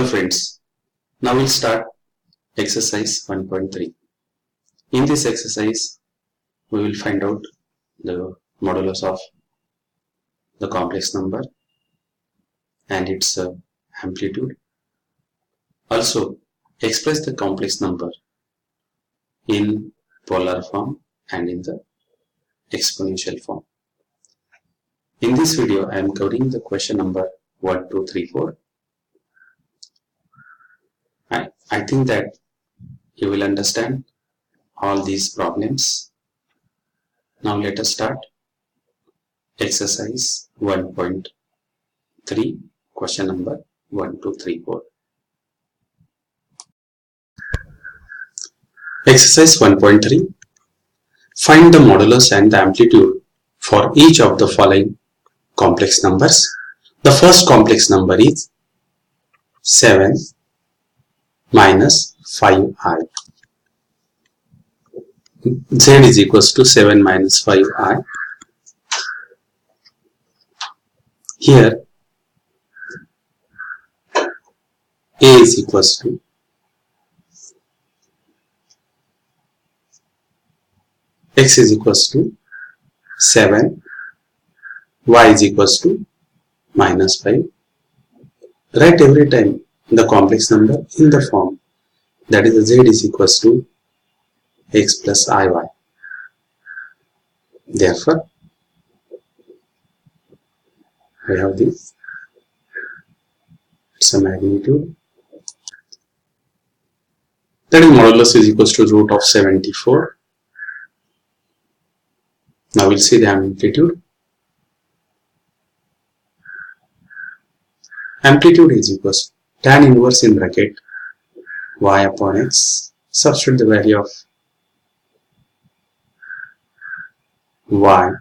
friends, now we'll start exercise 1.3. In this exercise, we will find out the modulus of the complex number and its amplitude. Also, express the complex number in polar form and in the exponential form. In this video, I am covering the question number 1, 2, 3, 4. I think that you will understand all these problems. Now let us start exercise 1.3, question number 1, 2, 3, 4. Exercise 1.3. Find the modulus and the amplitude for each of the following complex numbers. The first complex number is 7 minus 5i. Z is equals to 7 minus 5i. Here A is equals to x is equals to 7, y is equals to minus 5. Write every time the complex number in the form that is z is equals to x plus iy. Therefore, we have this. It's a magnitude. That is modulus is equals to root of 74. Now we'll see the amplitude. Amplitude is equals to tan inverse in bracket y upon x. Substitute the value of y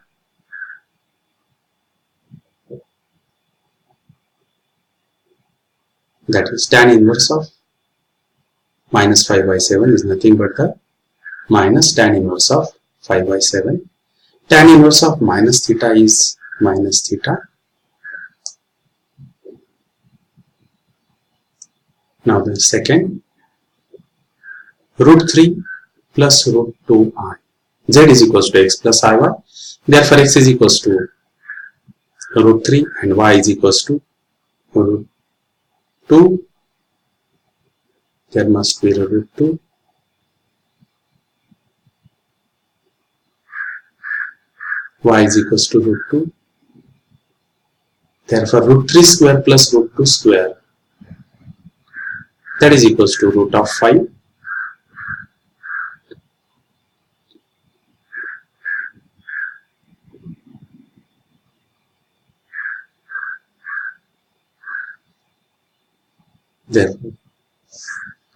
that is tan inverse of minus 5 by 7 is nothing but the minus tan inverse of 5 by 7. Tan inverse of minus theta is minus theta. Now the second, root 3 plus root 2i. Z is equals to x plus iy. Therefore, x is equals to root 3 and y is equals to root 2. There must be root 2. Y is equals to root 2. Therefore, root 3 square plus root 2 square, that is equals to root of 5. Therefore,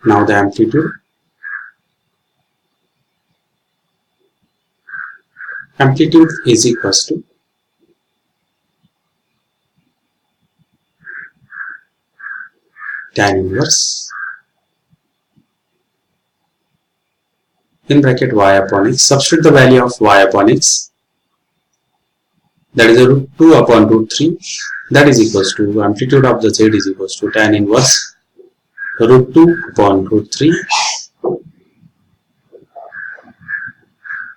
now the amplitude. Amplitude is equals to tan inverse in bracket y upon x. Substitute the value of y upon x, that is a root 2 upon root 3, that is equals to amplitude of the z is equals to tan inverse root 2 upon root 3.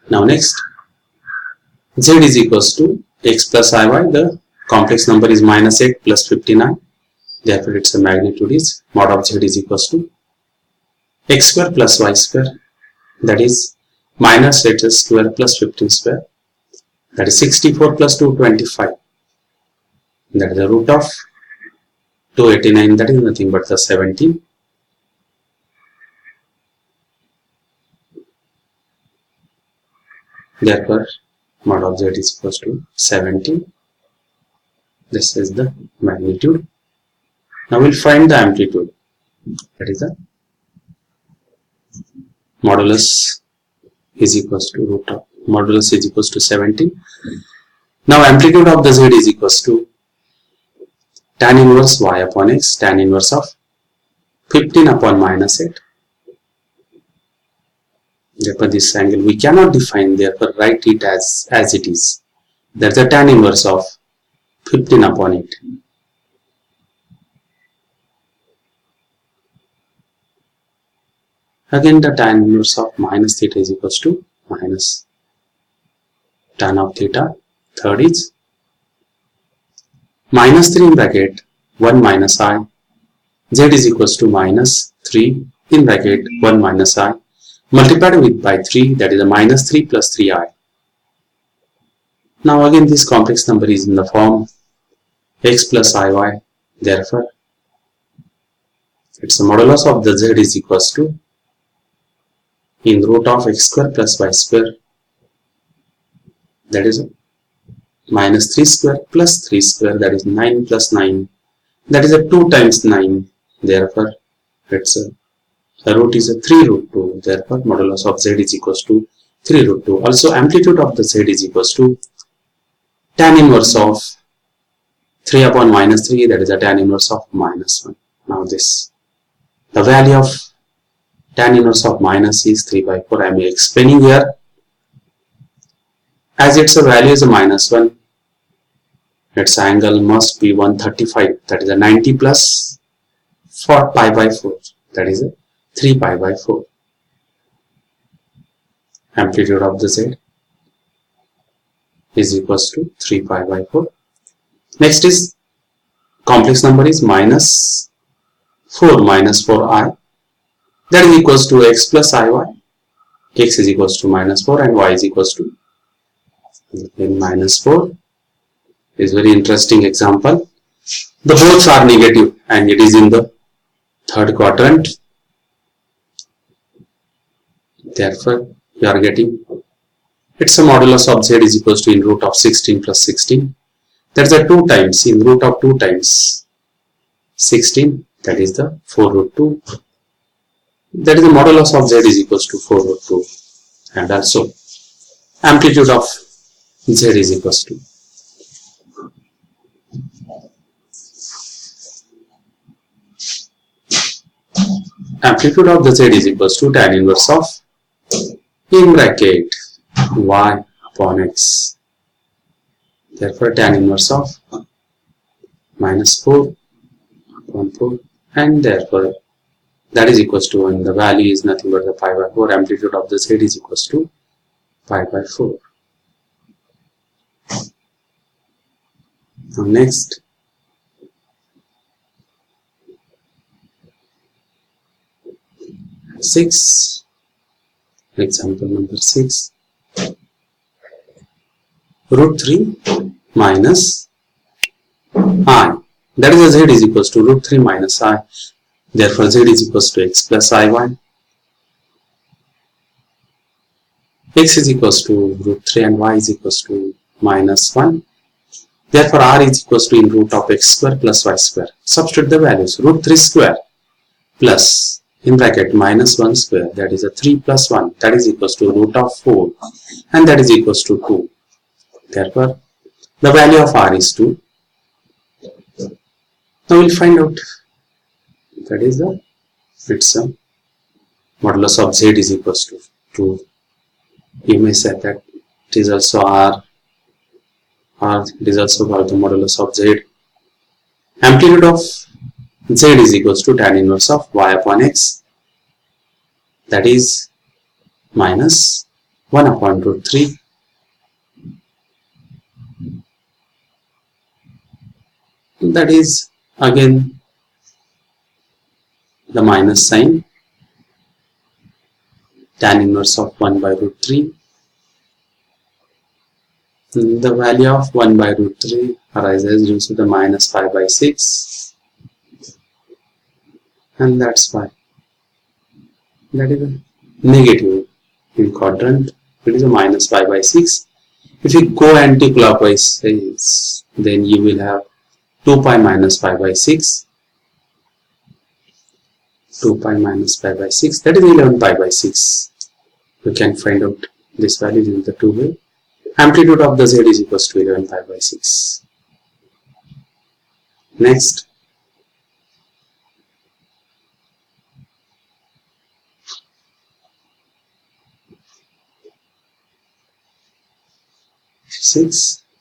Now next, z is equals to x plus iy. The complex number is minus 8 plus 59. Therefore, its magnitude is mod of z is equals to x square plus y square, that is minus 8 square plus 15 square, that is 64 plus 225. That is the root of 289, that is nothing but the 17. Therefore, mod of z is equals to 17. This is the magnitude. Now we'll find the amplitude. That is the modulus is equals to root of modulus is equals to 17. Now amplitude of the z is equals to tan inverse y upon x, tan inverse of 15 upon minus 8. Therefore, this angle we cannot define, therefore write it as it is. That's the tan inverse of 15 upon 8. Again the tan inverse of minus theta is equals to minus tan of theta. Third is minus 3 in bracket 1 minus I. Z is equals to minus 3 in bracket 1 minus I multiplied with by 3, that is a minus 3 plus 3I. Now again this complex number is in the form x plus iy. Therefore its modulus of the z is equals to in root of x square plus y square, that is minus 3 square plus 3 square, that is 9 plus 9, that is a 2 times 9. Therefore its root is a 3 root 2. Therefore modulus of z is equals to 3 root 2. Also amplitude of the z is equals to tan inverse of 3 upon minus 3, that is a tan inverse of minus 1. Now this, the value of tan inverse of minus is 3 by 4. I am explaining here. As its value is a minus 1, its angle must be 135, that is a 90 plus 4 pi by 4, that is a 3 pi by 4. Amplitude of the z is equals to 3 pi by 4. Next is complex number is minus 4 minus 4i, that is equals to x plus iy. X is equals to minus 4 and y is equals to minus 4. Is very interesting example. The both are negative and it is in the third quadrant. Therefore you are getting its a modulus of z is equals to in root of 16 plus 16. That is a 2 times in root of 2 times 16, that is the 4 root 2. That is the modulus of z is equals to 4 root 2. And also amplitude of z is equals to amplitude of the z is equals to tan inverse of in bracket y upon x. Therefore tan inverse of minus 4 upon 4, and therefore that is equals to, and the value is nothing but the pi by 4. Amplitude of the z is equals to pi by 4. Now next, example number 6, root 3 minus I, that is a z is equals to root 3 minus I. Therefore z is equals to x plus iy. X is equals to root 3 and y is equals to minus 1. Therefore r is equals to in root of x square plus y square. Substitute the values. Root 3 square plus in bracket minus 1 square, that is a 3 plus 1, that is equals to root of 4, and that is equals to 2. Therefore the value of r is 2. Now we'll find out, that is the its modulus of z is equals to 2. You may say that it is also r, it is also called the modulus of z. Amplitude of z is equals to tan inverse of y upon x, that is minus 1 upon root 3. That is again the minus sign, tan inverse of 1 by root 3. The value of 1 by root 3 arises due to the minus 5 by 6, and that's why that is a negative in quadrant. It is a minus 5 by 6. If you go anti-clockwise, then you will have 2 pi minus 5 by 6. 2 pi minus pi by 6, that is 11 pi by 6. You can find out this value in the two way. Amplitude of the z is equals to 11 pi by 6. Next,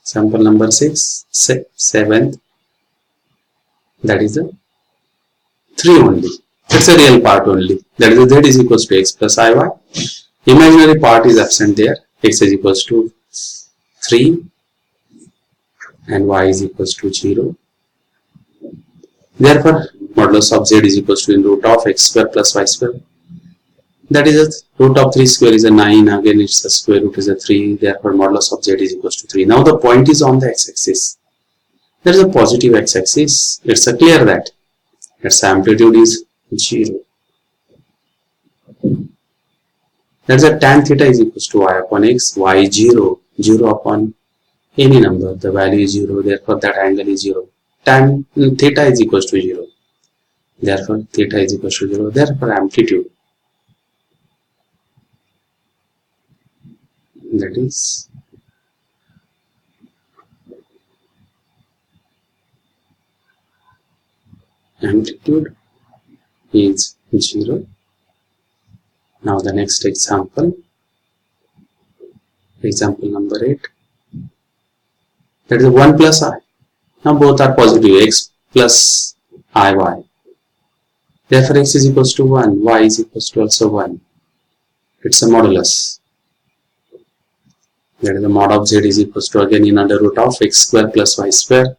sample number 7th, that is a 3 only. It's a real part only. That is z is equals to x plus iy. Imaginary part is absent there. X is equals to 3 and y is equals to 0. Therefore, modulus of z is equals to in root of x square plus y square. That is a root of 3 square is a 9. Again, it's a square root is a 3. Therefore, modulus of z is equals to 3. Now, the point is on the x-axis. There is a positive x-axis. It's a clear that its amplitude is 0. That is a tan theta is equals to y upon x. Y is 0. 0 upon any number. The value is 0. Therefore, that angle is 0. Tan theta is equals to 0. Therefore, theta is equals to 0. Therefore, amplitude, that is amplitude is 0. Now the next example number 8, that is 1 plus I. Now both are positive, x plus iy. Therefore x is equals to 1, y is equals to also 1. It's a modulus. That is the mod of z is equals to again in under root of x square plus y square.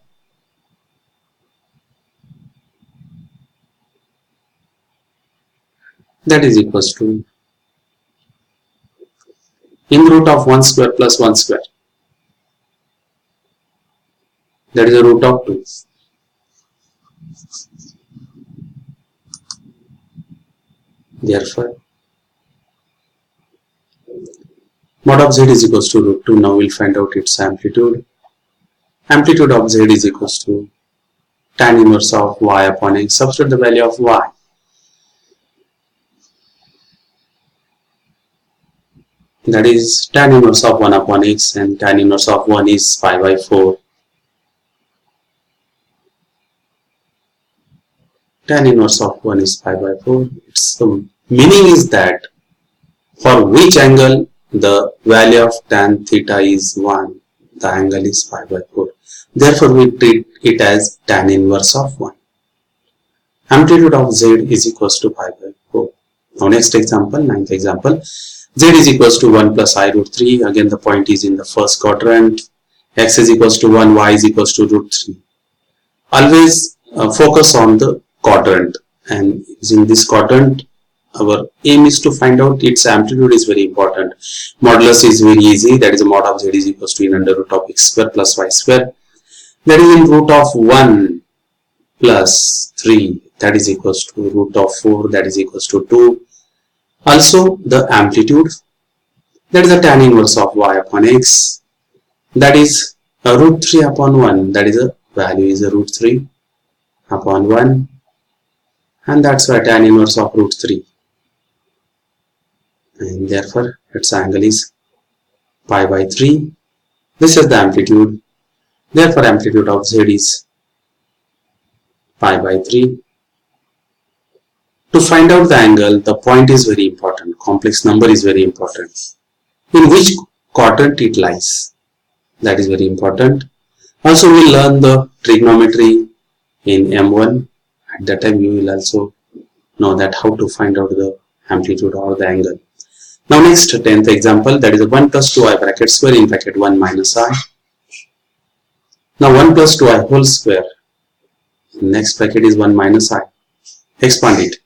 That is equals to in root of 1 square plus 1 square. That is the root of 2. Therefore, mod of z is equals to root 2. Now we'll find out its amplitude. Amplitude of z is equals to tan inverse of y upon x. Substitute the value of y. That is tan inverse of 1 upon x, and tan inverse of 1 is pi by 4. Tan inverse of 1 is pi by 4. Its meaning is that for which angle the value of tan theta is 1, the angle is pi by 4. Therefore, we treat it as tan inverse of 1. Amplitude of z is equals to pi by 4. Now next example, 9th example. Z is equals to 1 plus I root 3. Again, the point is in the first quadrant. X is equals to 1, y is equals to root 3. Always focus on the quadrant, and in this quadrant our aim is to find out its amplitude is very important. Modulus is very easy. That is a mod of z is equals to in under root of x square plus y square. That is in root of 1 plus 3. That is equals to root of 4. That is equals to 2. Also the amplitude, that is a tan inverse of y upon x. That is a root 3 upon 1. That is a value is a root 3 upon 1. And that's why tan inverse of root 3. And therefore its angle is pi by 3. This is the amplitude. Therefore amplitude of z is pi by 3. To find out the angle, the point is very important. Complex number is very important. In which quadrant it lies, that is very important. Also we will learn the trigonometry in M1. At that time you will also know that how to find out the amplitude or the angle. Now next 10th example, that is a 1 plus 2i bracket square in bracket 1 minus I. Now 1 plus 2i whole square. Next bracket is 1 minus I. Expand it.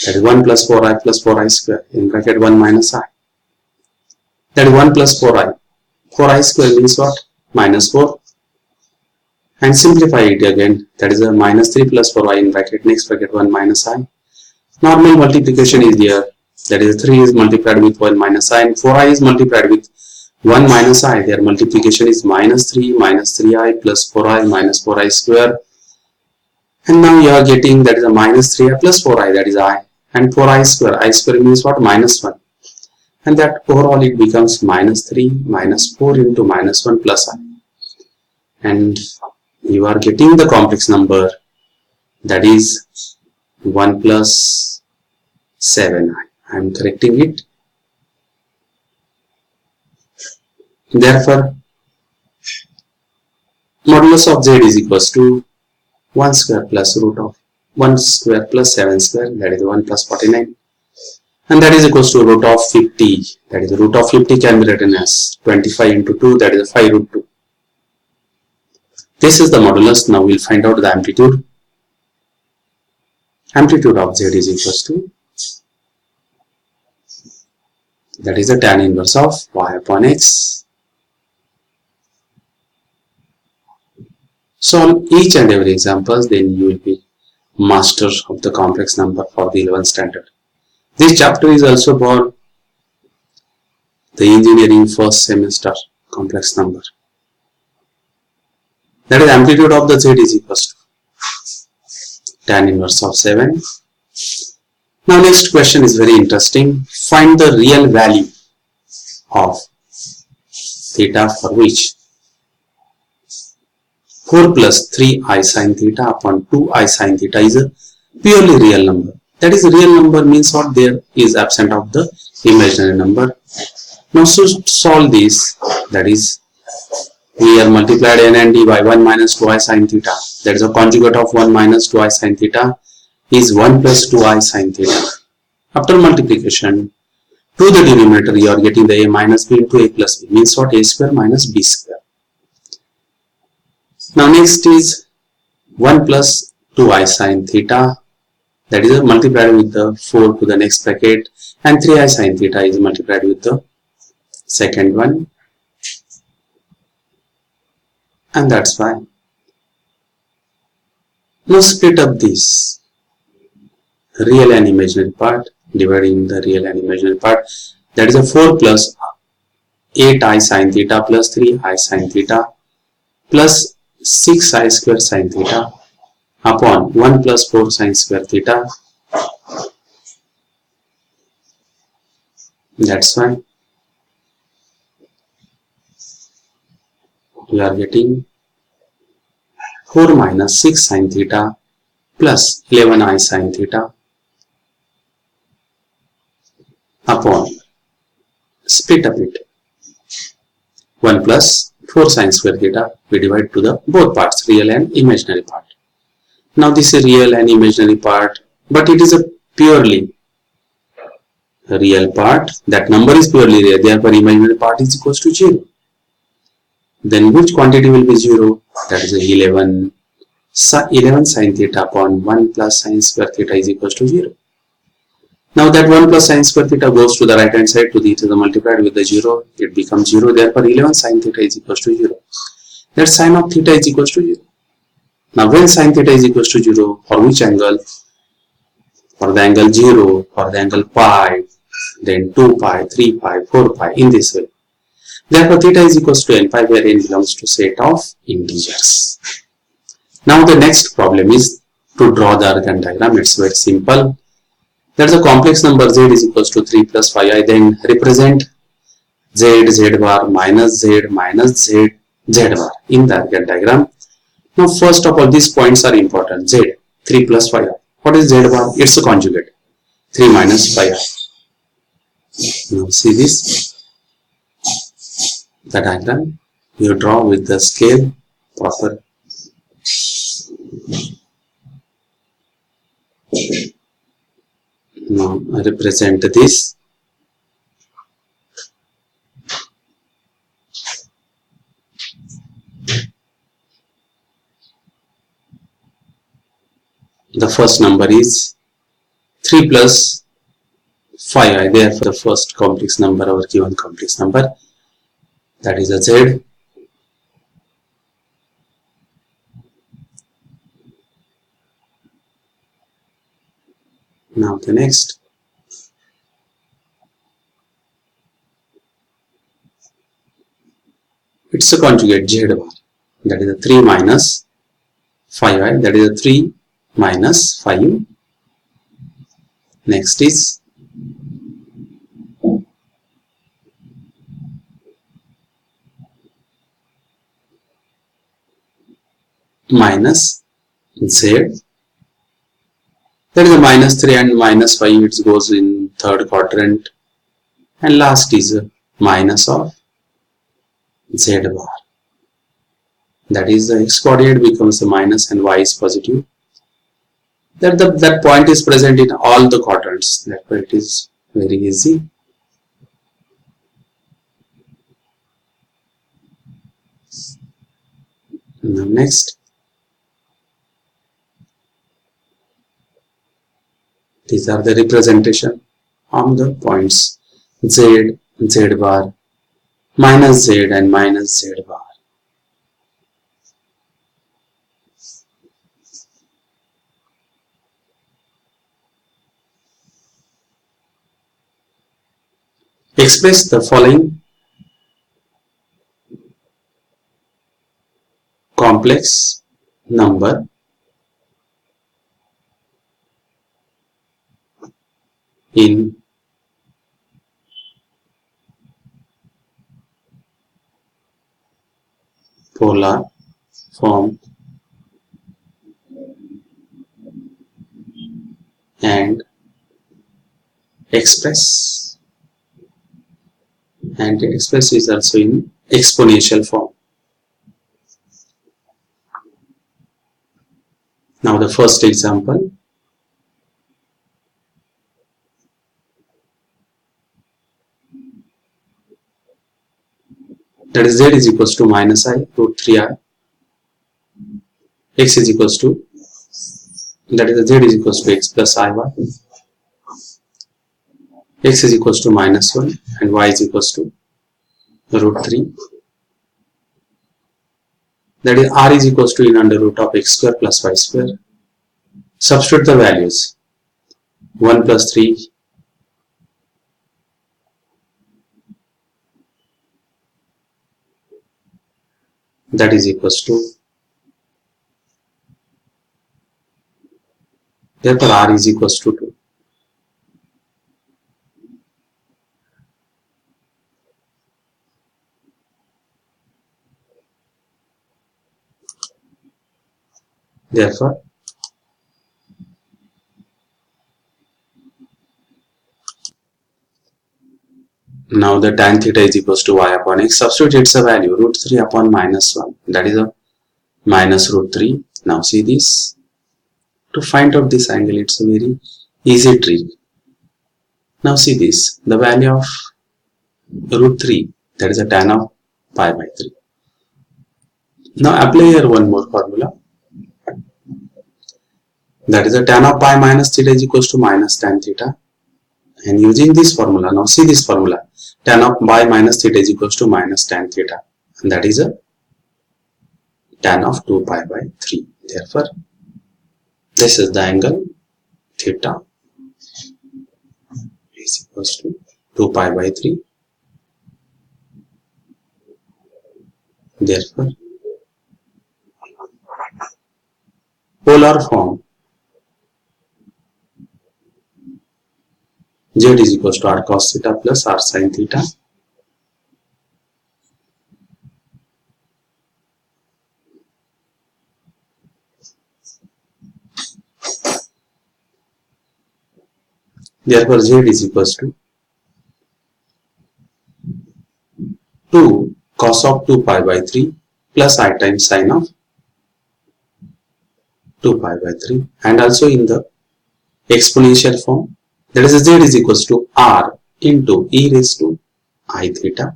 That is 1 plus 4i plus 4i square in bracket 1 minus I. That is 1 plus 4i. 4i square means what? Minus 4. And simplify it again. That is a minus 3 plus 4i in bracket next bracket 1 minus I. Normal multiplication is there. That is 3 is multiplied with 1 minus I and 4i is multiplied with 1 minus I. Their multiplication is minus 3i plus 4i minus 4i square. And now you are getting that is a minus 3i plus 4i, that is I, and 4i square. I square means what? Minus 1. And that overall it becomes minus 3 minus 4 into minus 1 plus I. And you are getting the complex number, that is 1 plus 7i. I am correcting it. Therefore, modulus of z is equals to 1 square plus root of 1 square plus 7 square, that is 1 plus 49, and that is equals to root of 50. That is root of 50 can be written as 25 into 2, that is 5 root 2. This is the modulus. Now we'll find out the amplitude. Amplitude of z is equals to, that is the tan inverse of y upon x. Solve each and every examples, then you will be master of the complex number for the 11th standard. This chapter is also for the engineering first semester complex number. That is amplitude of the z is equals to tan inverse of 7. Now next question is very interesting. Find the real value of theta for which 4 plus 3i sin theta upon 2i sin theta is a purely real number. That is, real number means what? There is absent of the imaginary number. Now to solve this, that is, we are multiplied n and d by 1 minus 2i sin theta. That is a conjugate of 1 minus 2i sin theta is 1 plus 2i sin theta. After multiplication, to the denominator you are getting the a minus b into a plus b, means what? A square minus b square. Now next is 1 plus 2i sin theta, that is multiplied with the 4 to the next bracket, and 3i sin theta is multiplied with the second one, and that's fine. Now split up this real and imaginary part, dividing the real and imaginary part, that is a 4 plus 8i sin theta plus 3i sin theta plus 6i square sin theta upon 1 plus 4 sin square theta. That's fine. We are getting 4 minus 6 sin theta plus 11i sin theta upon, split up it, 1 plus 4 sin square theta, we divide to the both parts, real and imaginary part. Now this is real and imaginary part, but it is a purely real part. That number is purely real, therefore imaginary part is equals to 0. Then which quantity will be 0? That is 11 sin theta upon 1 plus sin square theta is equals to 0. Now that 1 plus sin square theta goes to the right hand side, to the multiplied with the 0, it becomes 0, therefore 11 sin theta is equals to 0. That sin of theta is equals to 0. Now when sin theta is equals to 0, for which angle? For the angle 0, for the angle pi, then 2 pi, 3 pi, 4 pi, in this way. Therefore theta is equals to n pi, where n belongs to set of integers. Now the next problem is to draw the Argand diagram. It's very simple. That's a complex number z is equals to 3 plus 5i, then represent z bar minus z bar in the Argand diagram. Now first of all, these points are important. Z, 3 plus 5i. What is z bar? It's a conjugate, 3 minus 5i. Now see this, the diagram you draw with the scale proper. Now I represent this. The first number is 3 plus 5i, therefore the first complex number, our given complex number, that is a z. Now the next, it's a conjugate z bar, that is a 3 minus 5i, that is a 3 minus 5. Next is minus z, that is a minus 3 and minus 5, it goes in third quadrant, and last is a minus of z bar, that is the x coordinate becomes a minus and y is positive. that point is present in all the quadrants. Therefore, it is very easy. Now next, these are the representation of the points Z, Z bar, minus Z and minus Z bar. Express the following complex number in polar form and express is also in exponential form. Now the first example, that is Z is equals to minus I root 3I, X is equals to, that is Z is equals to X plus IY, X is equals to minus 1 and Y is equals to root 3. That is R is equals to in under root of X square plus Y square. Substitute the values 1 plus 3 that is equals to, therefore R is equals to 2. Therefore now the tan theta is equals to Y upon X. Substitute its a value root 3 upon minus 1, that is a minus root 3. Now see this, to find out this angle it's a very easy trick. Now see this, the value of root 3, that is a tan of pi by 3. Now apply here one more formula, that is a tan of pi minus theta is equals to minus tan theta, and using this formula, now see this formula, tan of pi minus theta is equals to minus tan theta, and that is a tan of 2 pi by 3. Therefore this is the angle theta is equals to 2 pi by 3. Therefore polar form Z is equals to R cos theta plus R sin theta. Therefore Z is equals to 2 cos of 2 pi by 3 plus I times sin of 2 pi by 3, and also in the exponential form, that is Z is equals to R into e raised to I theta.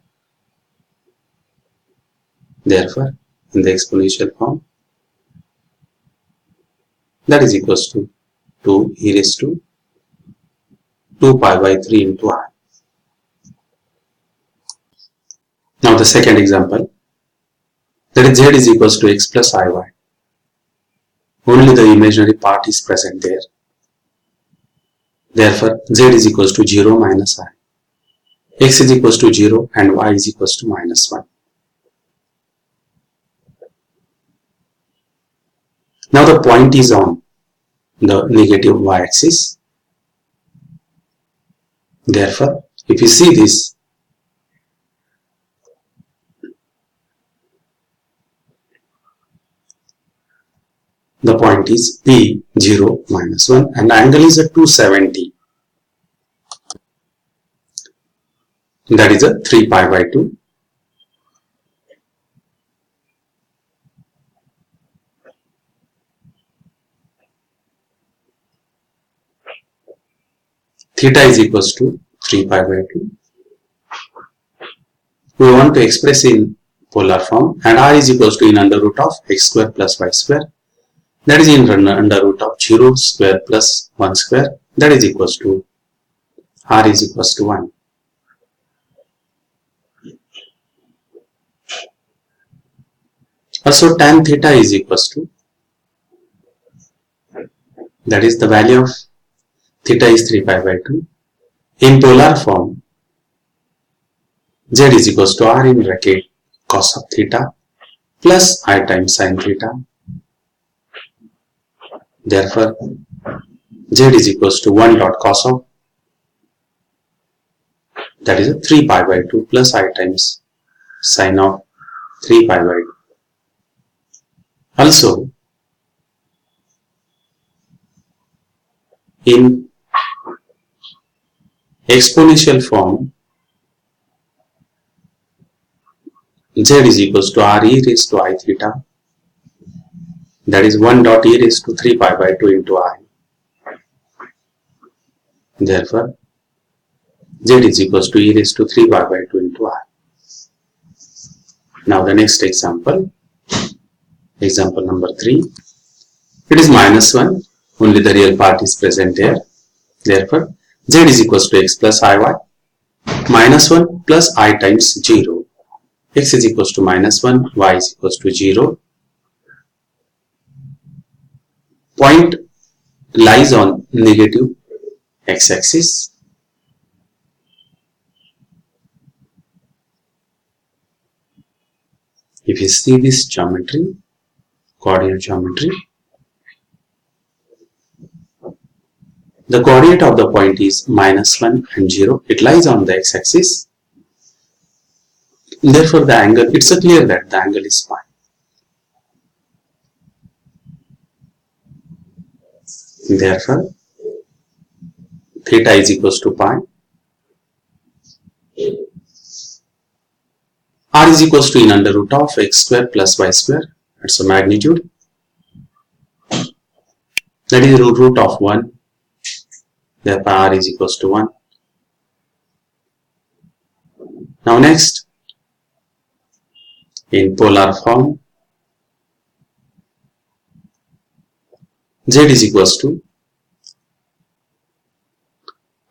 Therefore in the exponential form, that is equals to 2 e raised to 2 pi by 3 into I. Now the second example, that is Z is equals to X plus IY. Only the imaginary part is present there. Therefore Z is equals to 0 minus I. X is equals to 0 and Y is equals to minus 1. Now the point is on the negative y-axis. Therefore if you see this, the point is P 0 minus 1 and angle is at 270. That is a 3 pi by 2. theta is equals to 3 pi by 2. We want to express in polar form, and r is equals to in under root of x square plus y square, that is in under root of 0 square plus 1 square, that is equals to r is equals to 1. Also tan theta is equals to, that is the value of theta is 3 pi by 2. In polar form, z is equals to r in bracket cos of theta plus I times sin theta. Therefore, z is equals to 1 dot cos of, that is a 3 pi by 2 plus I times sin of 3 pi by 2. Also, in exponential form, z is equals to r e raised to I theta, that is 1 dot e raised to 3 pi by 2 into I. Therefore, z is equals to e raised to 3 pi by 2 into I. Now the next example, example number 3. It is minus 1, only the real part is present here. Therefore, z is equals to x plus iy, minus 1 plus I times 0. X is equals to minus 1, y is equals to 0. Point lies on negative x-axis. If you see this geometry, coordinate geometry, the coordinate of the point is minus 1 and 0. It lies on the x-axis. Therefore, the angle, it's clear that the angle is pi. Therefore, theta is equals to pi. R is equals to in under root of x square plus y square. That's the magnitude. That is root of 1. Therefore, R is equals to 1. Now next, in polar form, z is equals to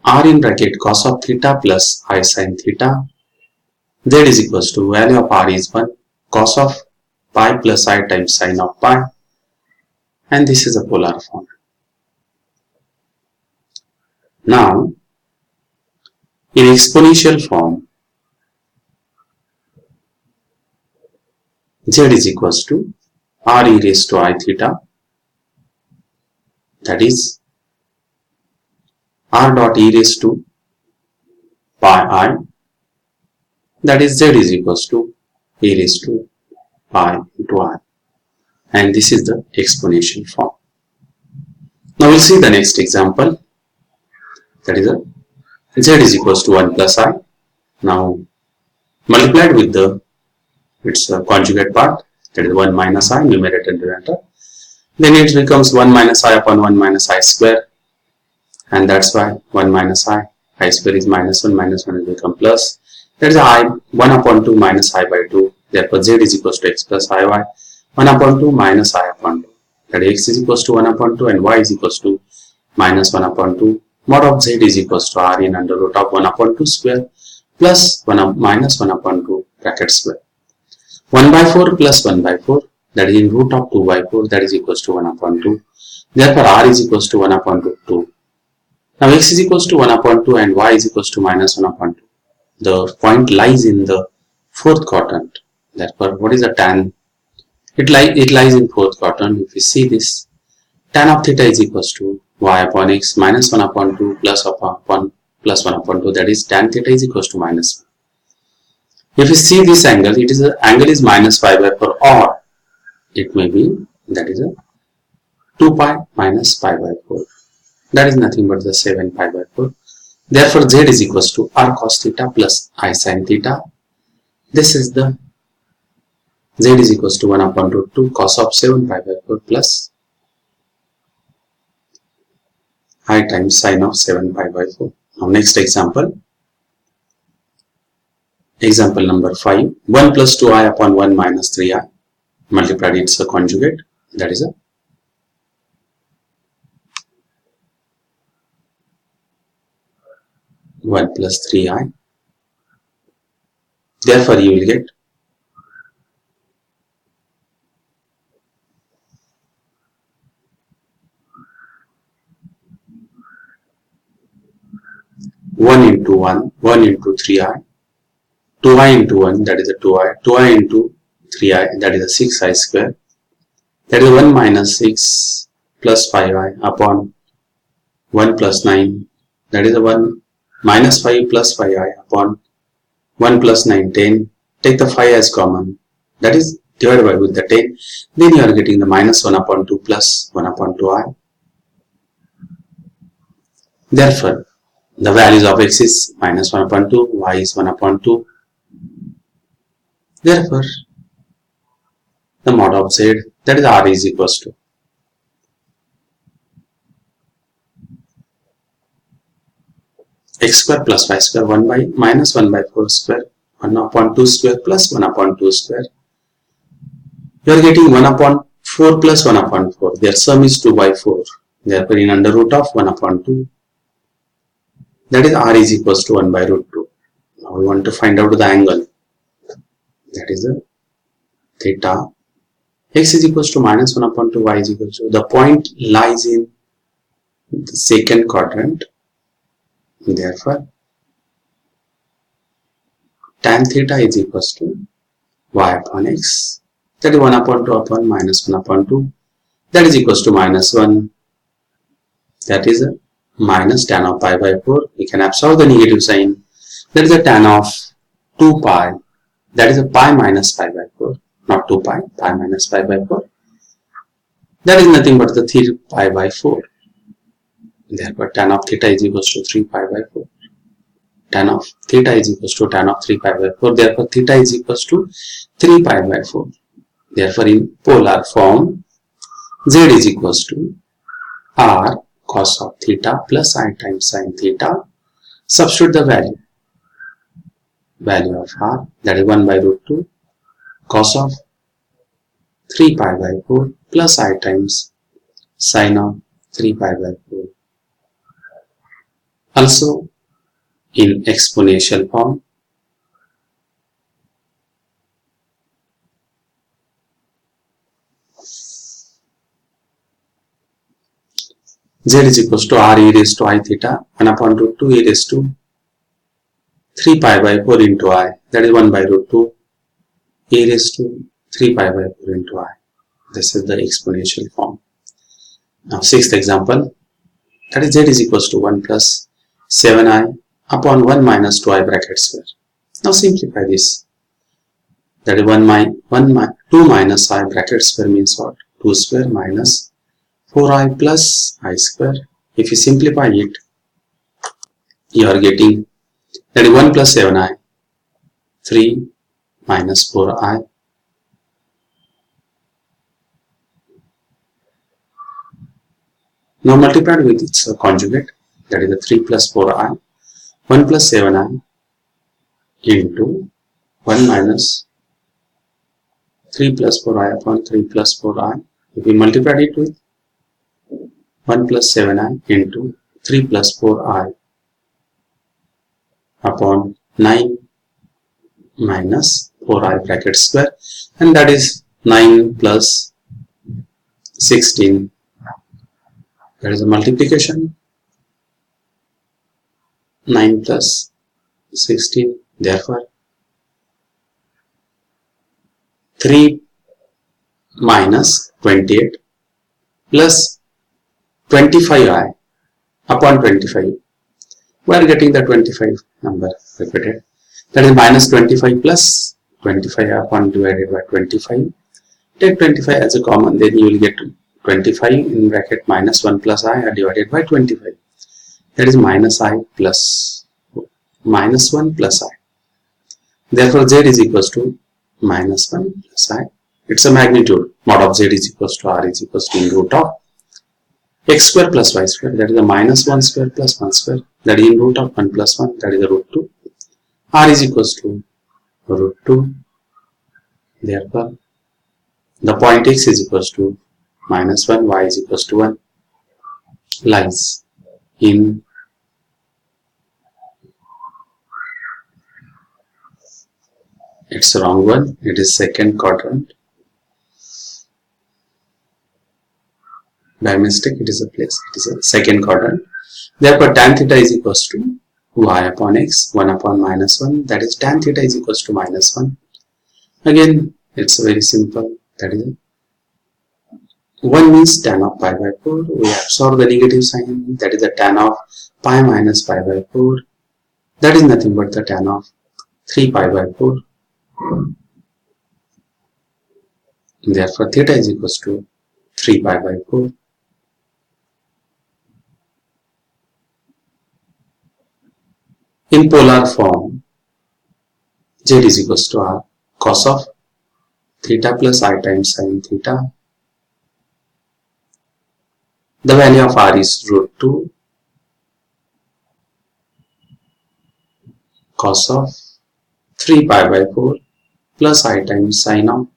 r in bracket cos of theta plus I sin theta. Z is equals to value of r is 1, cos of pi plus I times sin of pi, and this is a polar form. Now, in exponential form, z is equals to r e raised to I theta, that is r dot e raised to pi I, that is z is equals to e raised to pi into I, and this is the exponential form. Now we'll see the next example, that is a z is equals to 1 plus I. Now multiplied with the its conjugate part, that is 1 minus I, numerator and denominator, then it becomes 1 minus I upon 1 minus I square, and that's why 1 minus I square is minus 1 will become plus, that is I 1 upon 2 minus I by 2, therefore z is equals to x plus iy, 1 upon 2 minus I upon 2, that is x is equals to 1 upon 2 and y is equals to minus 1 upon 2, mod of z is equals to r in under root of 1 upon 2 square plus 1 up minus 1 upon 2 bracket square. 1 by 4 plus 1 by 4, that is in root of 2 by 4, that is equals to 1 upon 2. Therefore, r is equals to 1 upon 2. Now, x is equals to 1 upon 2 and y is equals to minus 1 upon 2. The point lies in the fourth quadrant. Therefore, what is the tan? It lies in fourth quadrant. If you see this, tan of theta is equals to y upon x minus 1 upon 2 plus 1 upon 2, that is tan theta is equals to minus 1. If you see this angle, angle is minus pi by 4, or it may be, that is a 2 pi minus pi by 4. That is nothing but the 7 pi by 4. Therefore, z is equals to r cos theta plus I sin theta. This is the z is equals to 1 upon root 2 cos of 7 pi by 4 plus I times sine of 7 pi by 4. Now next example. Example number 5. 1 plus 2i upon 1 minus 3i. Multiplied, it's a conjugate. That is a 1 plus 3i. Therefore, you will get 1 into 1, 1 into 3i, 2i into 1, that is a 2i, 2i into 3i, that is a 6i square, that is 1 minus 6 plus 5i upon 1 plus 9, that is a 1 minus 5 plus 5i upon 1 plus 9, 10. Take the 5 as common, that is divided by with the 10. Then you are getting the minus 1 upon 2 plus 1 upon 2i. Therefore, the values of x is minus 1 upon 2, y is 1 upon 2. Therefore, the mod of z, that is r, is equals to x square plus y square 1 by minus 1 by 4 square, 1 upon 2 square plus 1 upon 2 square. You are getting 1 upon 4 plus 1 upon 4. Their sum is 2 by 4. Therefore, in under root of 1 upon 2. That is r is equals to 1 by root 2. Now we want to find out the angle. That is the theta. X is equals to minus 1 upon 2, y is equals to. The point lies in the second quadrant. Therefore, tan theta is equals to y upon x. That is 1 upon 2 upon minus 1 upon 2. That is equals to minus 1. That is a minus tan of pi by 4. We can absorb the negative sign. That is a tan of 2 pi. That is a pi minus pi by 4. Not 2 pi, pi minus pi by 4. That is nothing but the 3 pi by 4. Therefore, tan of theta is equals to 3 pi by 4. Tan of theta is equals to tan of 3 pi by 4. Therefore, theta is equals to 3 pi by 4. Therefore, in polar form, z is equals to r cos of theta plus I times sin theta. Substitute the value of r, that is 1 by root 2 cos of 3 pi by 4 plus I times sin of 3 pi by 4. Also in exponential form, z is equals to r e raised to I theta 1 upon root 2 e raised to 3 pi by 4 into I, that is 1 by root 2 e raised to 3 pi by 4 into I. This is the exponential form. Now, sixth example, that is z is equals to 1 plus 7i upon 1 minus 2i bracket square. Now, simplify this. That is 2 minus I bracket square means what? 2 square minus 4i plus I square. If you simplify it, you are getting that is 1 plus 7i, 3 minus 4i. Now multiplied with its conjugate, that is the 3 plus 4i, 1 plus 7i into 1 minus 3 plus 4i upon 3 plus 4i. If we multiply it with 1 plus 7i into 3 plus 4i upon 9 minus 4i bracket square, and that is 9 plus 16. That is a multiplication. 9 plus 16. Therefore, 3 minus 28 plus 25i upon 25. We are getting the 25 number repeated. That is minus 25 plus 25 upon divided by 25. Take 25 as a common, then you will get 25 in bracket minus 1 plus I are divided by 25. That is minus I plus minus 1 plus I. Therefore, z is equals to minus 1 plus I. It's a magnitude. Mod of z is equals to r is equals to in root of x square plus y square, that is a minus 1 square plus 1 square, that is in root of 1 plus 1, that is the root 2. R is equals to root 2. Therefore, the point x is equals to minus 1, y is equals to 1 lies in it's wrong one, it is second quadrant. By mistake, it is a place, it is a second quadrant. Therefore, tan theta is equals to y upon x, 1 upon minus 1, that is tan theta is equals to minus 1. Again, it's very simple, that is 1 means tan of pi by 4, we absorb the negative sign, that is the tan of pi minus pi by 4, that is nothing but the tan of 3 pi by 4. Therefore, theta is equals to 3 pi by 4. In polar form, z is equals to r cos of theta plus I times sin theta. The value of r is root 2 cos of 3 pi by 4 plus I times sin of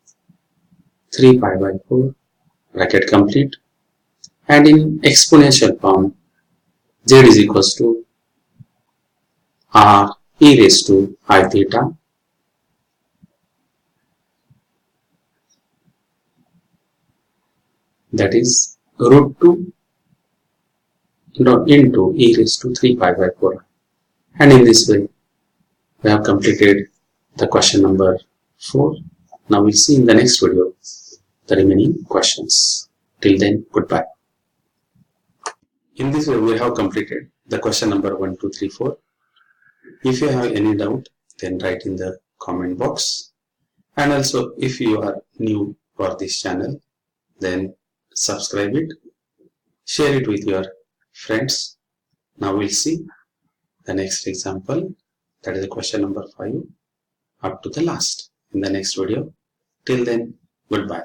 3 pi by 4, bracket complete. And in exponential form, z is equals to r e raised to I theta that is root 2 into e raised to 3 pi by 4. And in this way, we have completed the question number 4. Now we'll see in the next video the remaining questions. Till then, goodbye. In this way, we have completed the question number 1, 2, 3, 4. If you have any doubt, then write in the comment box. And also, if you are new for this channel, then subscribe it, share it with your friends. Now we'll see the next example, that is the question number 5 up to the last in the next video. Till then, goodbye.